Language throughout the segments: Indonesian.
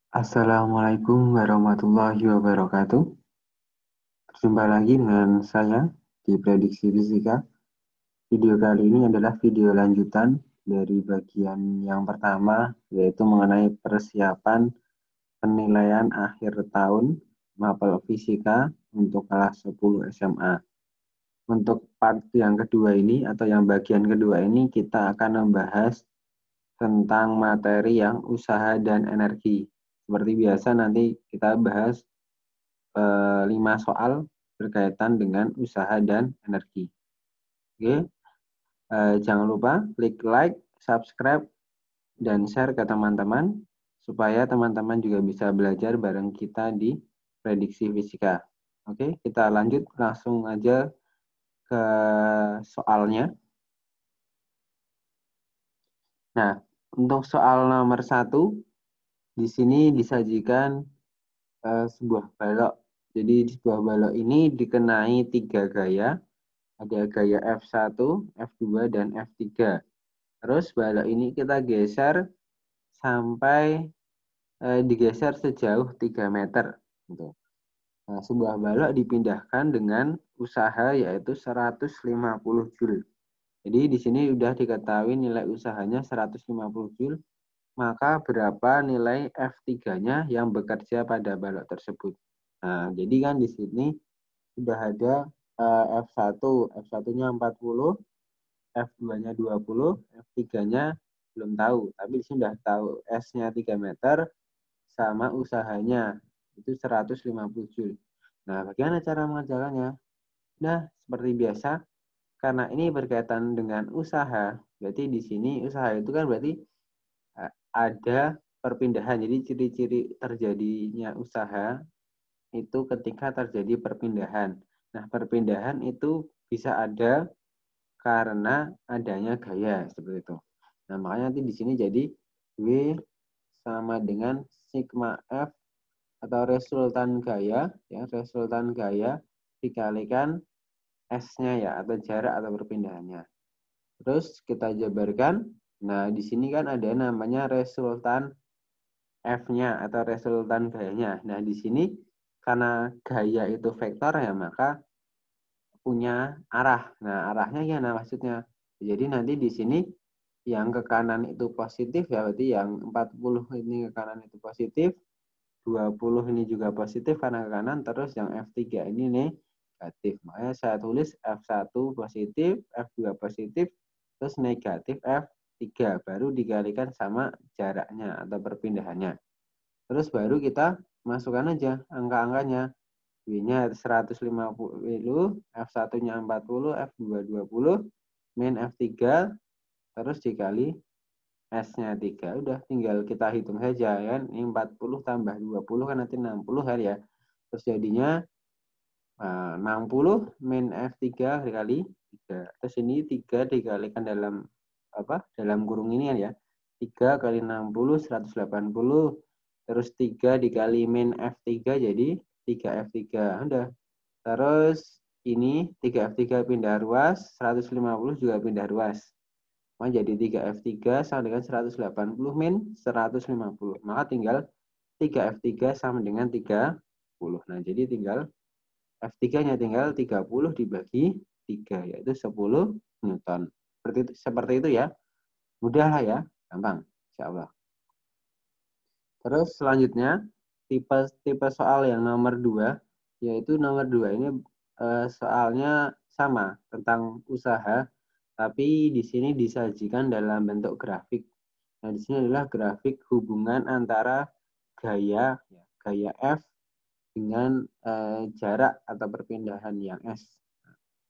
Assalamualaikum warahmatullahi wabarakatuh. Berjumpa lagi dengan saya di Prediksi Fisika. Video kali ini adalah video lanjutan dari bagian yang pertama, yaitu mengenai persiapan penilaian akhir tahun mapel fisika untuk kelas 10 SMA. Untuk part yang kedua ini atau yang bagian kedua ini kita akan membahas tentang materi yang usaha dan energi. Seperti biasa nanti kita bahas 5 soal berkaitan dengan usaha dan energi. Oke, jangan lupa klik like, subscribe, dan share ke teman-teman supaya teman-teman juga bisa belajar bareng kita di prediksi fisika. Oke, kita lanjut langsung aja ke soalnya. Nah, untuk soal nomor 1, di sini disajikan sebuah balok. Jadi di sebuah balok ini dikenai 3 gaya. Ada gaya F1, F2, dan F3. Terus balok ini kita geser sampai digeser sejauh 3 meter. Gitu. Nah, sebuah balok dipindahkan dengan usaha yaitu 150 Joule. Jadi di sini sudah diketahui nilai usahanya 150 Joule, maka berapa nilai F3-nya yang bekerja pada balok tersebut. Nah, jadi kan di sini sudah ada F1, F1-nya 40, F2-nya 20, F3-nya belum tahu. Tapi di sini sudah tahu S-nya 3 meter sama usahanya itu 150 Joule. Nah, bagaimana cara mengerjakannya? Nah, seperti biasa, karena ini berkaitan dengan usaha, berarti di sini usaha itu kan berarti ada perpindahan. Jadi ciri-ciri terjadinya usaha itu ketika terjadi perpindahan. Nah, perpindahan itu bisa ada karena adanya gaya seperti itu. Nah, makanya nanti di sini jadi W sama dengan sigma F atau resultan gaya, ya, resultan gaya dikalikan S-nya ya, atau jarak atau perpindahannya. Terus kita jabarkan. Nah, di sini kan ada namanya resultan F-nya atau resultan gayanya. Nah, di sini karena gaya itu vektor ya, maka punya arah. Nah, arahnya gimana maksudnya? Jadi nanti di sini yang ke kanan itu positif ya, berarti yang 40 ini ke kanan itu positif, 20 ini juga positif karena ke kanan, terus yang F3 ini negatif. Makanya saya tulis F1 positif, F2 positif, terus negatif F3, baru dikalikan sama jaraknya atau perpindahannya. Terus baru kita masukkan aja angka-angkanya. W-nya 150, F1-nya 40, F2 20, min F3, terus dikali S-nya 3. Udah tinggal kita hitung saja ya. Ini 40 tambah 20 kan nanti 60 kan ya. Terus jadinya 60 min F3 dikali 3. Terus ini 3 dikalikan dalam apa? Dalam kurung ini kan ya. 3 kali 60 180. Terus 3 dikali min F3 jadi 3F3. Udah. Terus ini 3F3 pindah ruas, 150 juga pindah ruas. Maka jadi 3F3 sama dengan 180 min 150. Maka tinggal 3F3 sama dengan 30. Nah, jadi tinggal F3-nya tinggal 30 dibagi 3, yaitu 10 Newton. Seperti itu ya. Mudah lah ya. Gampang. Insya Allah. Terus selanjutnya, tipe soal yang nomor 2, yaitu nomor 2 ini soalnya sama tentang usaha, tapi di sini disajikan dalam bentuk grafik. Nah, di sini adalah grafik hubungan antara gaya F dengan jarak atau perpindahan yang S.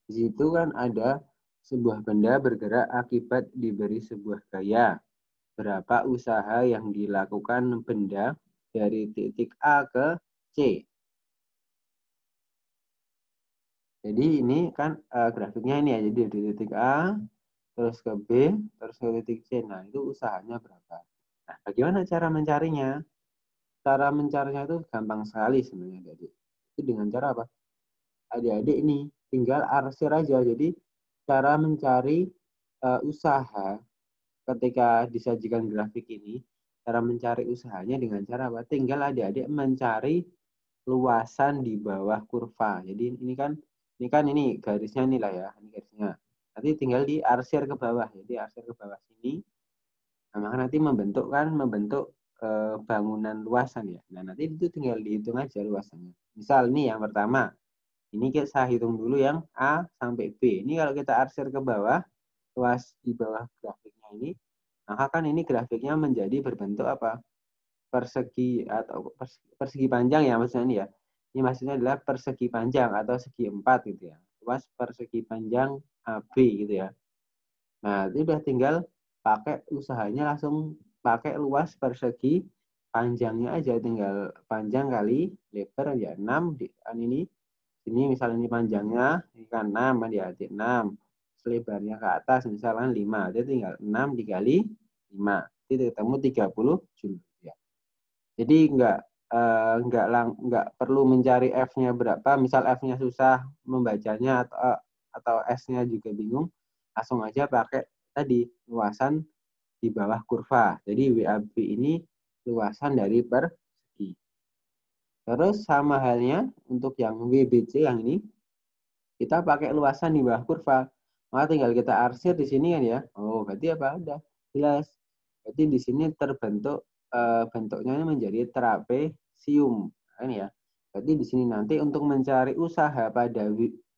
Di situ kan ada sebuah benda bergerak akibat diberi sebuah gaya. Berapa usaha yang dilakukan benda dari titik A ke C. Jadi ini kan grafiknya ini ya, jadi dari titik A, terus ke B, terus ke titik C. Nah, itu usahanya berapa. Nah, bagaimana cara mencarinya? Cara mencarinya itu gampang sekali sebenarnya, adik. Itu dengan cara apa? Adik-adik ini tinggal arsir aja. Jadi cara mencari usaha ketika disajikan grafik ini, Cara mencari usahanya dengan cara apa? Tinggal adik-adik mencari luasan di bawah kurva. Jadi ini garisnya nih lah ya, ini garisnya. Nanti tinggal diarsir ke bawah. Jadi arsir ke bawah sini. Nah, maka nanti membentuk bangunan luasan ya. Nah, nanti itu tinggal dihitung aja luasannya. Misal nih yang pertama, ini saya hitung dulu yang A sampai B. Ini kalau kita arsir ke bawah, luas di bawah grafiknya ini, maka kan ini grafiknya menjadi berbentuk apa? Persegi atau persegi panjang ya maksudnya ini ya. Ini maksudnya adalah persegi panjang atau segi 4 gitu ya. Luas persegi panjang AB gitu ya. Nah, itu udah tinggal pakai usahanya langsung pakai luas persegi panjangnya aja, tinggal panjang kali lebar ya 6 ini misalnya ini panjangnya ini kan 6 ya 6, selebarnya ke atas misalnya 5, jadi tinggal 6 dikali 5 itu ketemu 30 Joule ya. Jadi nggak perlu mencari F-nya berapa, misal F-nya susah membacanya atau S-nya juga bingung, langsung aja pakai tadi luasan di bawah kurva. Jadi WAB ini luasan dari persegi. Terus sama halnya untuk yang WBC yang ini, kita pakai luasan di bawah kurva. Maka tinggal kita arsir di sini kan ya. Oh, berarti apa? Udah jelas. Berarti di sini terbentuk bentuknya menjadi trapesium. Nah, ini ya. Berarti di sini nanti untuk mencari usaha pada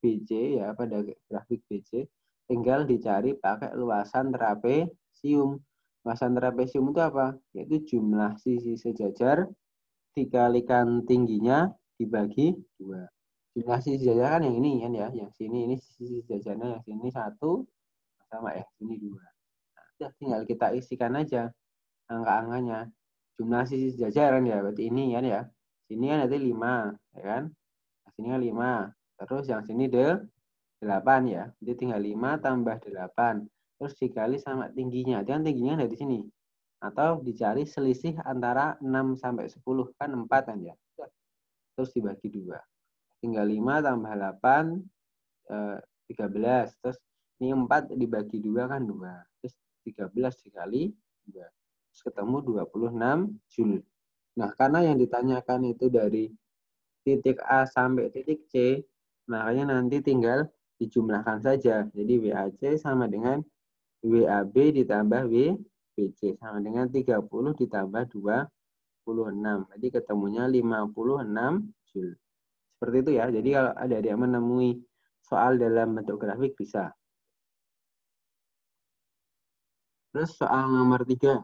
BC ya, pada grafik BC, tinggal dicari pakai luasan trapesium. Luasan trapesium itu apa? Yaitu jumlah sisi sejajar dikalikan tingginya dibagi 2. Jumlah sisi sejajar kan yang ini kan ya, yang sini ini sisi sejajarnya, yang sini 1 sama sini 2. Nah, udah tinggal kita isikan aja angka-angkanya. Jumlah sisi sejajar kan ya, berarti ini kan ya. Sini kan nanti 5, ya kan? Nah, sini kan 5. Terus yang sini 8 ya. Jadi tinggal 5 tambah 8. Terus dikali sama tingginya. Kan tingginya dari sini. Atau dicari selisih antara 6 sampai 10. Kan 4 kan ya. Terus dibagi 2. Tinggal 5 tambah 8, 13. Terus ini 4 dibagi 2 kan 2. Terus 13 dikali 2. Terus ketemu 26 Joule. Nah, karena yang ditanyakan itu dari titik A sampai titik C, makanya nanti tinggal dijumlahkan saja. Jadi WAC sama dengan WAB ditambah WBC sama dengan 30 ditambah 26. Jadi ketemunya 56 Joule. Seperti itu ya. Jadi kalau ada yang menemui soal dalam bentuk grafik bisa. Terus soal nomor 3.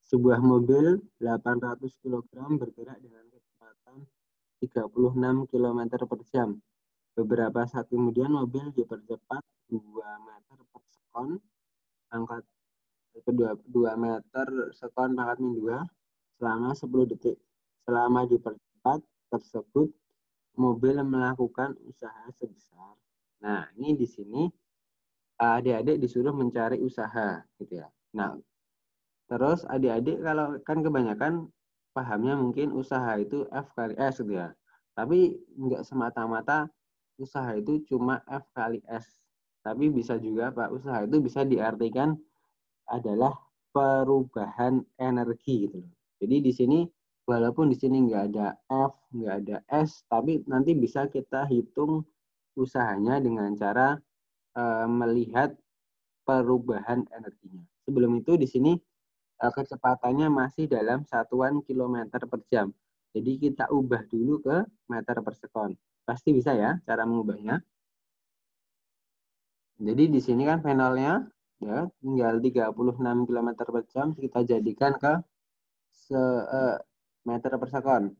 Sebuah mobil 800 kg bergerak dengan kecepatan 36 km per jam. Beberapa saat kemudian mobil dipercepat 2 meter per sekon, angkat 2 meter sekon pangkat min 2 selama 10 detik. Selama dipercepat tersebut, mobil melakukan usaha sebesar. Nah, ini di sini adik-adik disuruh mencari usaha gitu ya. Nah, terus adik-adik kalau kan kebanyakan pahamnya mungkin usaha itu F kali S gitu ya. Tapi nggak semata-mata usaha itu cuma F kali S. Tapi bisa juga Pak, usaha itu bisa diartikan adalah perubahan energi gitu loh. Jadi di sini walaupun di sini nggak ada F, nggak ada S, tapi nanti bisa kita hitung usahanya dengan cara melihat perubahan energinya. Sebelum itu di sini kecepatannya masih dalam satuan kilometer per jam. Jadi kita ubah dulu ke meter per sekon. Pasti bisa ya cara mengubahnya. Jadi di sini kan panelnya ya tinggal 36 km per jam kita jadikan ke meter per sekon.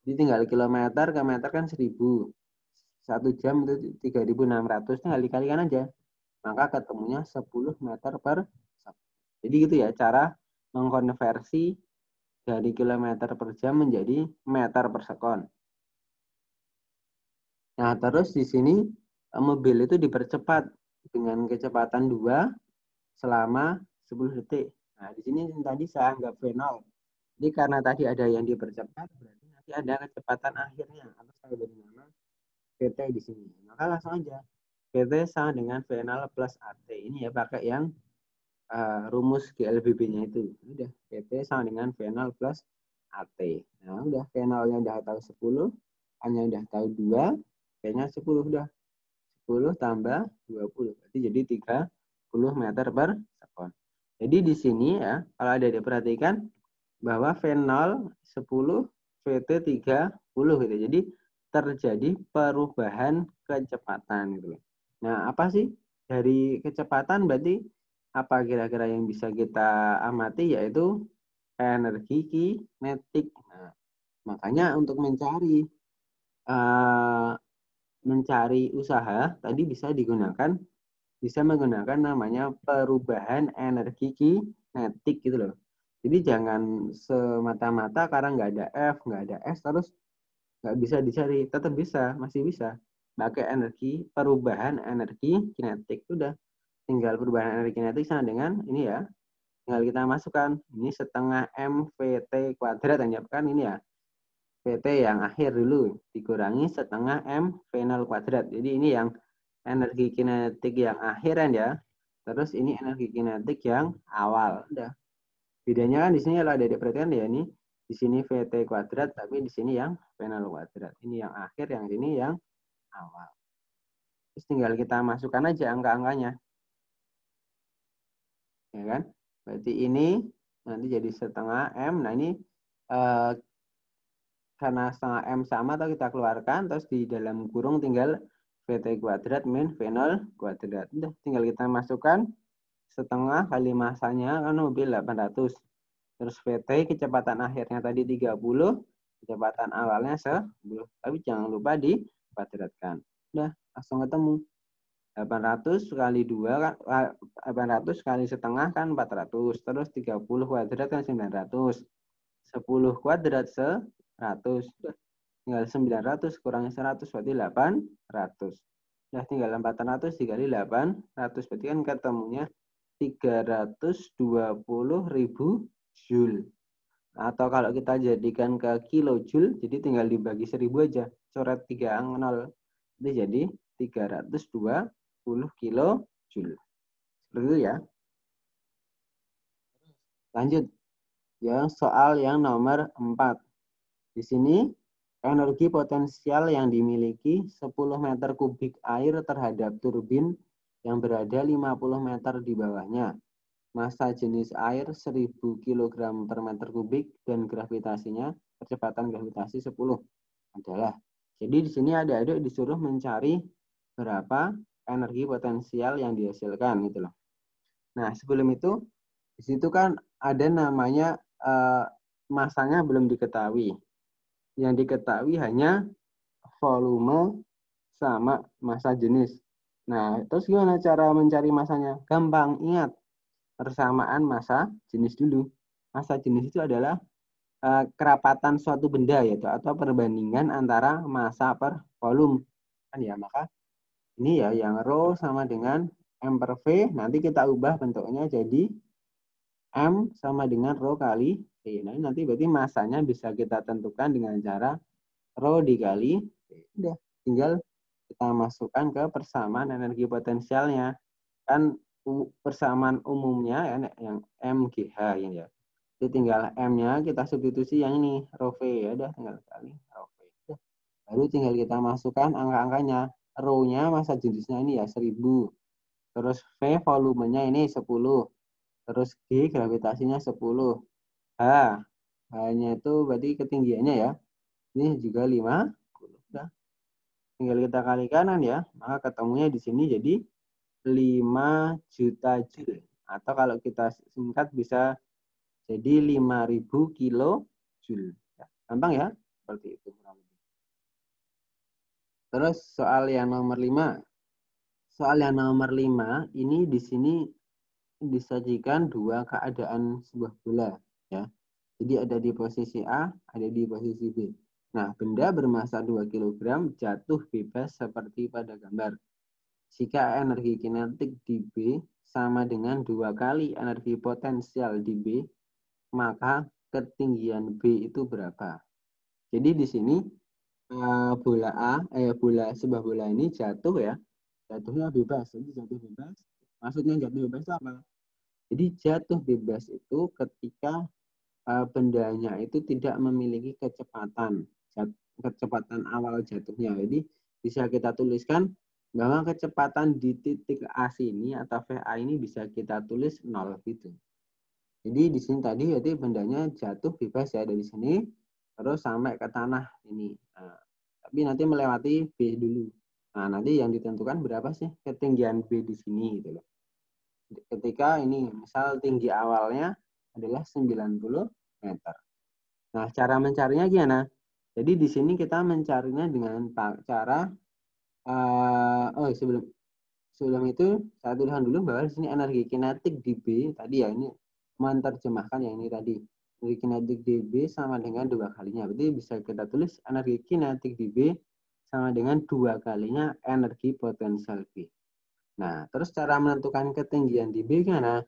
Jadi tinggal kilometer ke meter kan 1000. 1 jam itu 3600, tinggal dikalikan aja. Maka ketemunya 10 meter per sekon. Jadi gitu ya cara mengkonversi dari kilometer per jam menjadi meter per sekon. Nah, terus di sini mobil itu dipercepat dengan kecepatan 2 selama 10 detik. Nah, di sini tadi saya anggap V0. Jadi karena tadi ada yang dipercepat, berarti nanti ada kecepatan akhirnya. Atau saya beri nama PT di sini. Maka langsung aja. PT sama dengan V0 plus AT. Ini ya pakai yang rumus GLBB-nya itu. Udah, PT sama dengan V0 plus AT. Nah, udah V0-nya udah tahu 10, A-nya udah tahu 2, P-nya 10 udah. 10 tambah 20. Berarti jadi 30 meter per sekon. Jadi di sini ya, kalau ada diperhatikan bahwa V0 10, VT 30 gitu. Jadi terjadi perubahan kecepatan gitu. Nah, apa sih dari kecepatan berarti apa kira-kira yang bisa kita amati, yaitu energi kinetik. Nah, makanya untuk mencari usaha tadi bisa menggunakan namanya perubahan energi kinetik gitu loh. Jadi jangan semata-mata karena nggak ada F, nggak ada S, terus nggak bisa dicari. Tetap bisa, masih bisa. Pakai perubahan energi kinetik. Udah, tinggal perubahan energi kinetik sama dengan ini ya. Tinggal kita masukkan. Ini setengah MVT kuadrat. Kan ini ya. VT yang akhir dulu. Dikurangi setengah M V0 kuadrat. Jadi ini yang energi kinetik yang akhiran ya. Terus ini energi kinetik yang awal. Udah. Bedanya kan di sini kalau ada diperhatikan ya, ini di sini VT kuadrat tapi di sini yang V0 kuadrat. Ini yang akhir, yang ini yang awal. Terus tinggal kita masukkan aja angka-angkanya. Ya kan? Berarti ini nanti jadi setengah M. Nah, ini karena setengah M sama atau kita keluarkan, terus di dalam kurung tinggal VT kuadrat min V0 kuadrat. Udah, tinggal kita masukkan setengah kali masanya kan mobil 800. Terus VT kecepatan akhirnya tadi 30, kecepatan awalnya 10. Tapi jangan lupa dikuadratkan. Udah, langsung ketemu. 800 kali 2 kan 800 kali setengah kan 400. Terus 30 kuadrat kan 900. 10 kuadrat 100. Tinggal 900 kurangi 100 berarti 800. Nah, tinggal 400 dikali 800 berarti kan ketemunya 320.000 Joule. Atau kalau kita jadikan ke kilojoule, jadi tinggal dibagi 1000 aja. Coret 3 nol. Itu jadi 320 kilojoule. Seperti itu ya. Lanjut. Yang soal yang nomor 4. Di sini energi potensial yang dimiliki 10 meter kubik air terhadap turbin yang berada 50 meter di bawahnya. Massa jenis air 1000 kg per meter kubik dan gravitasinya, kecepatan gravitasi 10 adalah. Jadi di sini adik-adik disuruh mencari berapa energi potensial yang dihasilkan gitu loh. Nah, sebelum itu di situ kan ada namanya massanya belum diketahui. Yang diketahui hanya volume sama massa jenis. Nah, terus gimana cara mencari massanya? Gampang, ingat. Persamaan massa jenis dulu. Massa jenis itu adalah kerapatan suatu benda yaitu atau perbandingan antara massa per volume. Kan ya, maka ini ya yang rho sama dengan M per V, nanti kita ubah bentuknya jadi M sama dengan rho kali V. Nah, nanti berarti massanya bisa kita tentukan dengan cara rho dikali V. Udah, tinggal kita masukkan ke persamaan energi potensialnya. Kan persamaan umumnya ya, yang MGH ini ya. Jadi tinggal M-nya kita substitusi yang ini, rho V ya, udah tinggal kali rho V. Udah. Baru tinggal kita masukkan angka-angkanya. Rho-nya massa jenisnya ini ya 1000. Terus V volumenya ini 10. Terus G gravitasinya 10. H, H-nya itu berarti ketinggiannya ya. Ini juga 50. Udah. Tinggal kita kalikan ya, maka ketemunya di sini jadi 5 juta Joule. Atau kalau kita singkat bisa jadi 5000 kilo Joule. Ya, gampang ya, seperti itu. Terus soal yang nomor 5. Soal yang nomor 5 ini di sini disajikan dua keadaan sebuah bola ya. Jadi ada di posisi A, ada di posisi B. Nah, benda bermassa 2 kg jatuh bebas seperti pada gambar. Jika energi kinetik di B sama dengan 2 kali energi potensial di B, maka ketinggian B itu berapa? Jadi di sini sebuah bola ini jatuh ya, jatuhnya bebas. Jadi jatuh bebas. Maksudnya jatuh bebas itu apa? Jadi jatuh bebas itu ketika bendanya itu tidak memiliki kecepatan awal jatuhnya. Jadi bisa kita tuliskan bahwa kecepatan di titik A sini atau VA ini bisa kita tulis 0 gitu. Jadi di sini tadi jadi bendanya jatuh bebas ya dari sini terus sampai ke tanah ini. Nah, tapi nanti melewati B dulu. Nah, nanti yang ditentukan berapa sih ketinggian B di sini gitu loh. Ketika ini misal tinggi awalnya adalah 90 meter. Nah, cara mencarinya gimana? Jadi di sini kita mencarinya dengan cara sebelum itu saya tuliskan dulu bahwa di sini energi kinetik di B tadi ya ini menerjemahkan yang ini tadi. Energi kinetik di B sama dengan 2 kalinya. Berarti bisa kita tulis energi kinetik di B sama dengan 2 kalinya energi potensial B. Nah, terus cara menentukan ketinggian di B gimana?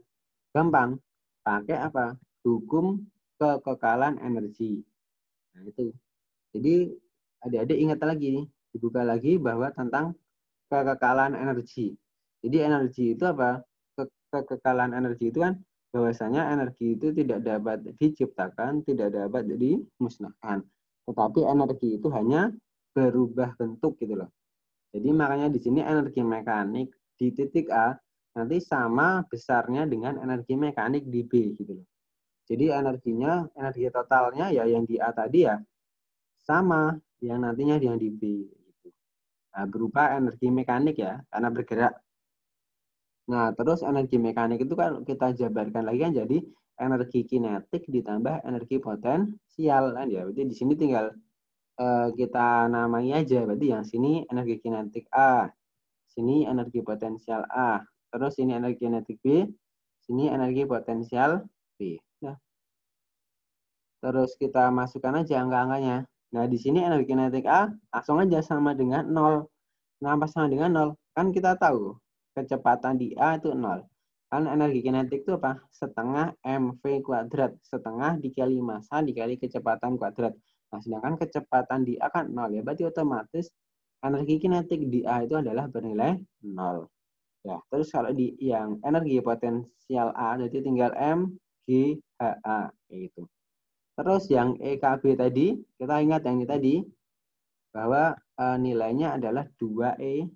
Gampang. Pakai apa? Hukum kekekalan energi. Nah, itu. Jadi, adik-adik ingat lagi, dibuka lagi bahwa tentang kekekalan energi. Jadi, energi itu apa? Kekekalan energi itu kan bahwasanya energi itu tidak dapat diciptakan, tidak dapat dimusnahkan. Tetapi energi itu hanya berubah bentuk gitu loh. Jadi makanya di sini energi mekanik di titik A nanti sama besarnya dengan energi mekanik di B gitu loh. Jadi energinya, energi totalnya ya yang di A tadi ya sama yang nantinya yang di B gitu. Nah, berupa energi mekanik ya karena bergerak. Nah, terus energi mekanik itu kan kita jabarkan lagi kan jadi energi kinetik ditambah energi potensial kan ya. Berarti di sini tinggal kita namai aja. Berarti yang sini energi kinetik A, sini energi potensial A, terus ini energi kinetik B, sini energi potensial B. Nah, terus kita masukkan aja angka-angkanya. Nah, di sini energi kinetik A langsung aja sama dengan 0. Kenapa sama dengan 0? Kan kita tahu kecepatan di A itu 0. Kan energi kinetik itu apa? Setengah mv kuadrat. Setengah dikali massa dikali kecepatan kuadrat. Nah, sedangkan kecepatan di A kan 0 ya. Berarti otomatis energi kinetik di A itu adalah bernilai 0. Ya, terus kalau di yang energi potensial A jadi tinggal M, G, H, A gitu. Terus yang EKB tadi, kita ingat yang ini tadi bahwa nilainya adalah 2E.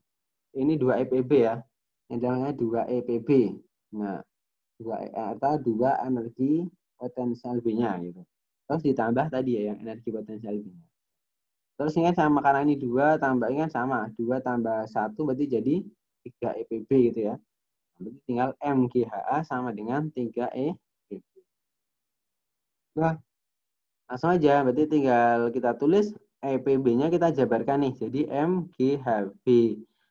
Ini 2 EPB ya. Yang namanya 2 EPB. Nah, 2 atau 2 energi potensial B-nya gitu. Terus ditambah tadi ya yang energi potensial B-nya. Terus ingat sama karena ini 2 tambah ingat sama. 2 tambah 1 berarti jadi 3 EPB gitu ya. Berarti tinggal MGHA sama dengan 3 EPB. Nah, langsung aja. Berarti tinggal kita tulis EPB-nya kita jabarkan nih. Jadi MGHB.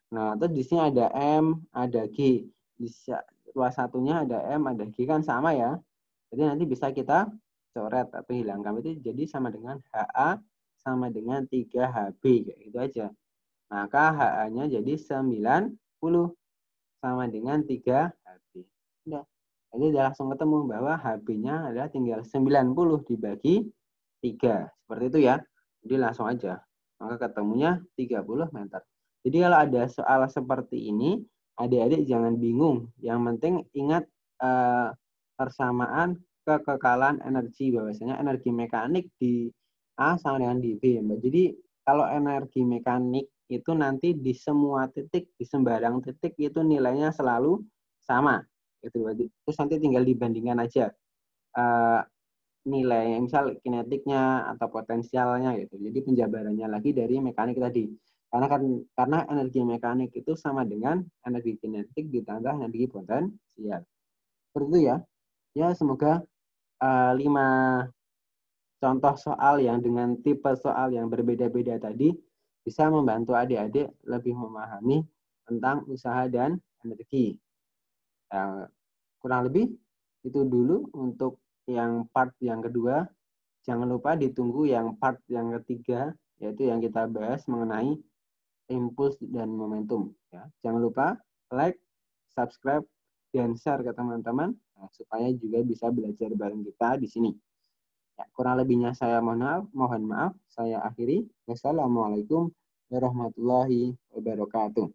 Nah, terus di sini ada M, ada G. Bisa luas satunya ada M, ada G kan sama ya. Jadi nanti bisa kita coret atau hilangkan. Berarti jadi sama dengan HA sama dengan 3HB. Kayak gitu aja. Maka HA-nya jadi 90 sama dengan 3HB. Udah. Jadi udah langsung ketemu bahwa HB-nya adalah tinggal 90 dibagi 3. Seperti itu ya. Jadi langsung aja. Maka ketemunya 30 meter. Jadi kalau ada soal seperti ini, adik-adik jangan bingung. Yang penting ingat persamaan kekekalan energi. Bahwasanya energi mekanik di A sama dengan di B. Jadi kalau energi mekanik itu nanti di semua titik, di sembarang titik itu nilainya selalu sama. Itu berarti. Terus nanti tinggal dibandingkan aja nilai misal kinetiknya atau potensialnya gitu. Jadi penjabarannya lagi dari mekanik tadi. Karena energi mekanik itu sama dengan energi kinetik ditambah energi potensial. Seperti itu ya. Ya semoga 5 contoh soal yang dengan tipe soal yang berbeda-beda tadi bisa membantu adik-adik lebih memahami tentang usaha dan energi. Kurang lebih itu dulu untuk yang part yang kedua. Jangan lupa ditunggu yang part yang ketiga, yaitu yang kita bahas mengenai impuls dan momentum. Ya. Jangan lupa like, subscribe, dan share ke teman-teman supaya juga bisa belajar bareng kita di sini. Ya, kurang lebihnya saya mohon maaf. Saya akhiri. Wassalamualaikum warahmatullahi wabarakatuh.